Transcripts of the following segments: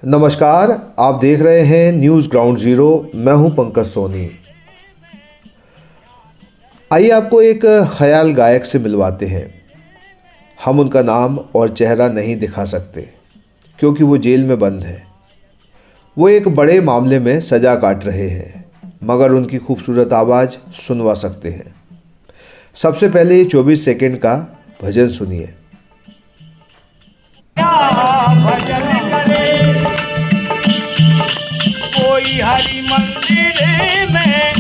नमस्कार, आप देख रहे हैं न्यूज़ ग्राउंड ज़ीरो। मैं हूं पंकज सोनी। आइए आपको एक ख्याल गायक से मिलवाते हैं। हम उनका नाम और चेहरा नहीं दिखा सकते क्योंकि वो जेल में बंद है। वो एक बड़े मामले में सज़ा काट रहे हैं, मगर उनकी खूबसूरत आवाज़ सुनवा सकते हैं। सबसे पहले ये 24 सेकंड का भजन सुनिए। भजन करे कोई हरि मंदिर में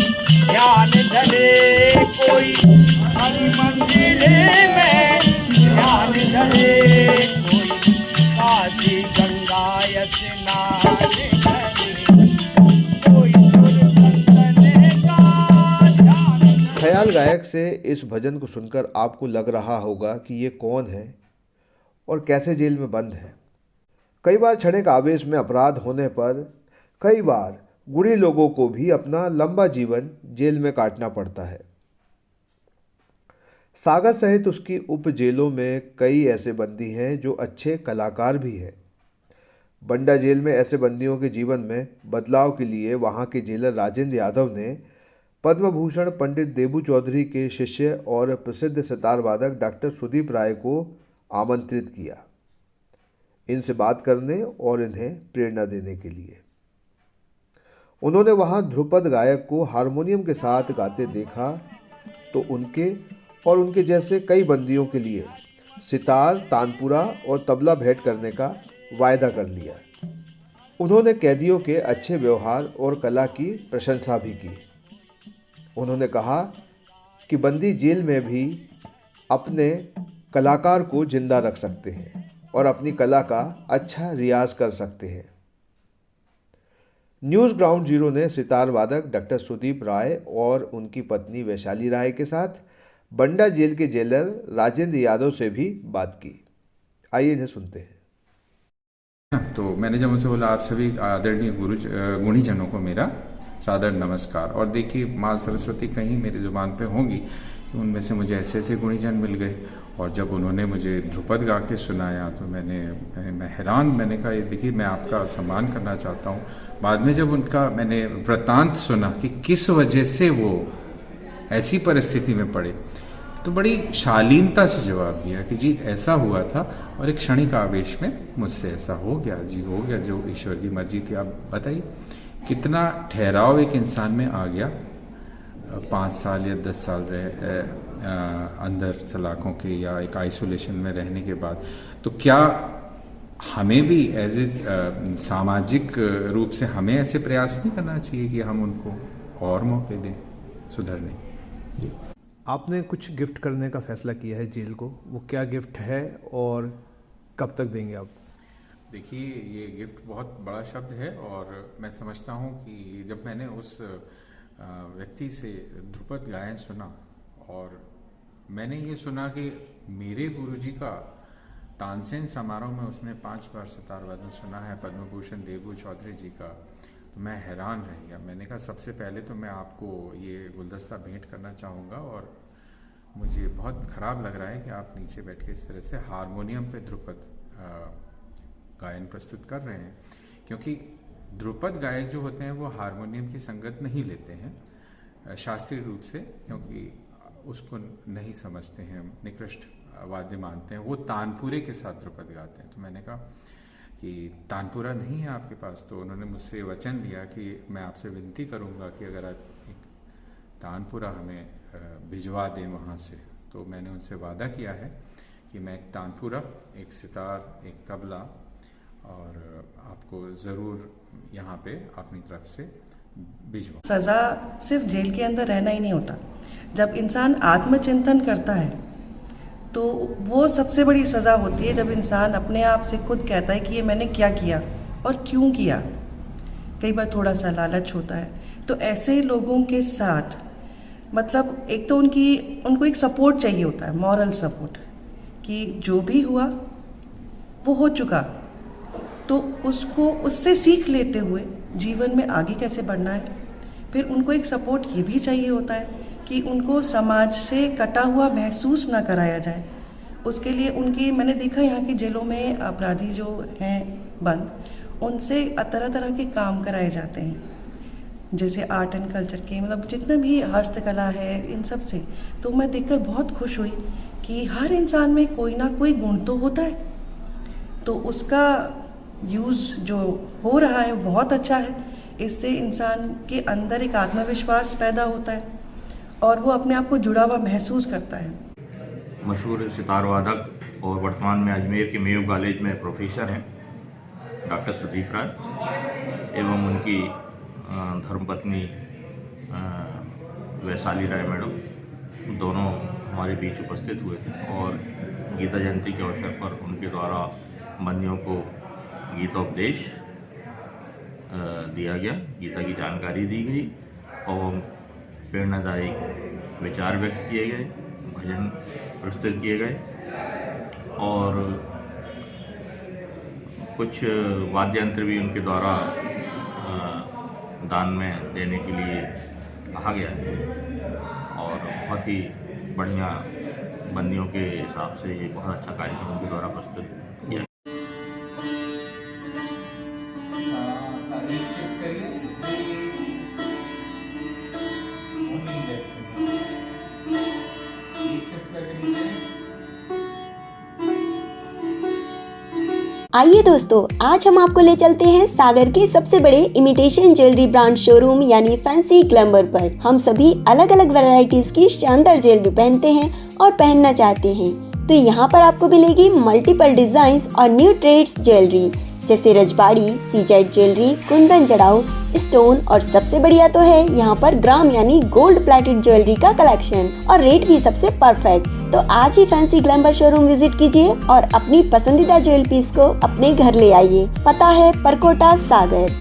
ध्यान धरे, कोई हरि मंदिर में ध्यान धरे, कोई काशी गंगा स्नान करे, कोई गुरु का ध्यान। ख्याल गायक से इस भजन को सुनकर आपको लग रहा होगा कि ये कौन है और कैसे जेल में बंद है। कई बार क्षणिक आवेश में अपराध होने पर कई बार गुणी लोगों को भी अपना लंबा जीवन जेल में काटना पड़ता है। सागर सहित उसकी उप जेलों में कई ऐसे बंदी हैं जो अच्छे कलाकार भी हैं। बंडा जेल में ऐसे बंदियों के जीवन में बदलाव के लिए वहां के जेलर राजेंद्र यादव ने पद्म भूषण पंडित देबू चौधरी के शिष्य और प्रसिद्ध सितार वादक डॉक्टर सुदीप राय को आमंत्रित किया, इनसे बात करने और इन्हें प्रेरणा देने के लिए। उन्होंने वहां ध्रुपद गायक को हारमोनियम के साथ गाते देखा तो उनके और उनके जैसे कई बंदियों के लिए सितार, तानपुरा और तबला भेंट करने का वायदा कर लिया। उन्होंने कैदियों के अच्छे व्यवहार और कला की प्रशंसा भी की। उन्होंने कहा कि बंदी जेल में भी अपने कलाकार को जिंदा रख सकते हैं और अपनी कला का अच्छा रियाज कर सकते हैं। न्यूज़ ग्राउंड ज़ीरो ने सितार वादक डॉक्टर सुदीप राय और उनकी पत्नी वैशाली राय के साथ बंडा जेल के जेलर राजेंद्र यादव से भी बात की। आइए इन्हें सुनते हैं। तो मैंने जब उनसे बोला, आप सभी आदरणीय गुणीजनों को मेरा सादर नमस्कार। और देखिए, माँ सरस्वती कहीं मेरी ज़ुबान पे होंगी कि उनमें से मुझे ऐसे ऐसे गुणीजन मिल गए। और जब उन्होंने मुझे ध्रुपद गा के सुनाया तो मैं हैरान। मैंने कहा, ये देखिए, मैं आपका सम्मान करना चाहता हूँ। बाद में जब उनका मैंने वृत्तांत सुना कि किस वजह से वो ऐसी परिस्थिति में पड़े, तो बड़ी शालीनता से जवाब दिया कि जी ऐसा हुआ था और एक क्षणिक आवेश में मुझसे ऐसा हो गया। जी हो गया, जो ईश्वर की मर्जी थी। आप बताइए कितना ठहराव एक इंसान में आ गया। 5 साल या 10 साल रहे अंदर सलाखों के या एक आइसोलेशन में रहने के बाद, तो क्या हमें भी एज ए सामाजिक रूप से हमें ऐसे प्रयास नहीं करना चाहिए कि हम उनको और मौके दें सुधरने की? आपने कुछ गिफ्ट करने का फैसला किया है जेल को, वो क्या गिफ्ट है और कब तक देंगे आप? देखिए, ये गिफ्ट बहुत बड़ा शब्द है और मैं समझता हूँ कि जब मैंने उस व्यक्ति से ध्रुपद गायन सुना और मैंने ये सुना कि मेरे गुरुजी का तानसेन समारोह में उसने 5 बार सितार वादन सुना है, पद्म भूषण देबू चौधरी जी का, तो मैं हैरान रह गया। मैंने कहा, सबसे पहले तो मैं आपको ये गुलदस्ता भेंट करना चाहूँगा और मुझे बहुत ख़राब लग रहा है कि आप नीचे बैठ के इस तरह से हारमोनियम पे ध्रुपद गायन प्रस्तुत कर रहे हैं, क्योंकि ध्रुपद गायक जो होते हैं वो हारमोनियम की संगत नहीं लेते हैं शास्त्रीय रूप से, क्योंकि उसको नहीं समझते हैं, निकृष्ट वाद्य मानते हैं। वो तानपुरे के साथ ध्रुपद गाते हैं। तो मैंने कहा कि तानपुरा नहीं है आपके पास? तो उन्होंने मुझसे वचन लिया कि मैं आपसे विनती करूंगा कि अगर आप एक तानपुरा हमें भिजवा दें वहाँ से। तो मैंने उनसे वादा किया है कि मैं एक तानपुरा, एक सितार, एक तबला और आपको ज़रूर यहाँ पे अपनी तरफ से भिजवा। सज़ा सिर्फ जेल के अंदर रहना ही नहीं होता। जब इंसान आत्मचिंतन करता है तो वो सबसे बड़ी सज़ा होती है, जब इंसान अपने आप से खुद कहता है कि ये मैंने क्या किया और क्यों किया। कई बार थोड़ा सा लालच होता है, तो ऐसे लोगों के साथ मतलब एक तो उनको एक सपोर्ट चाहिए होता है, मॉरल सपोर्ट, कि जो भी हुआ वो हो चुका, तो उससे सीख लेते हुए जीवन में आगे कैसे बढ़ना है। फिर उनको एक सपोर्ट ये भी चाहिए होता है कि उनको समाज से कटा हुआ महसूस ना कराया जाए। उसके लिए मैंने देखा यहाँ की जेलों में अपराधी जो हैं बंद, उनसे तरह तरह के काम कराए जाते हैं, जैसे आर्ट एंड कल्चर के, मतलब जितना भी हस्तकला है इन सब से। तो मैं देखकर बहुत खुश हुई कि हर इंसान में कोई ना कोई गुण तो होता है, तो उसका यूज़ जो हो रहा है वो बहुत अच्छा है। इससे इंसान के अंदर एक आत्मविश्वास पैदा होता है और वो अपने आप को जुड़ा हुआ महसूस करता है। मशहूर सितार वादक और वर्तमान में अजमेर के मेयो कॉलेज में प्रोफेसर हैं डॉक्टर सुदीप राय एवं उनकी धर्मपत्नी वैशाली राय मैडम, दोनों हमारे बीच उपस्थित हुए थे और गीता जयंती के अवसर पर उनके द्वारा बंदियों को गीतोपदेश दिया गया, गीता की जानकारी दी गई और प्रेरणादायी विचार व्यक्त किए गए, भजन प्रस्तुत किए गए और कुछ वाद्य यंत्र भी उनके द्वारा दान में देने के लिए कहा गया है और बहुत ही बढ़िया बंदियों के हिसाब से ये बहुत अच्छा कार्यक्रम उनके द्वारा प्रस्तुत किया। आइए दोस्तों, आज हम आपको ले चलते हैं सागर के सबसे बड़े इमिटेशन ज्वेलरी ब्रांड शोरूम यानी फैंसी ग्लैमर पर। हम सभी अलग अलग वैरायटीज की शानदार ज्वेलरी पहनते हैं और पहनना चाहते हैं, तो यहाँ पर आपको मिलेगी मल्टीपल डिजाइन्स और न्यू ट्रेड्स ज्वेलरी जैसे रजवाड़ी, सीजेड ज्वेलरी, कुंदन जड़ाऊ, स्टोन और सबसे बढ़िया तो है यहाँ पर ग्राम यानी गोल्ड प्लेटेड ज्वेलरी का कलेक्शन और रेट भी सबसे परफेक्ट। तो आज ही फैंसी ग्लैमर शोरूम विजिट कीजिए और अपनी पसंदीदा ज्वेलरी पीस को अपने घर ले आइए। पता है परकोटा, सागर।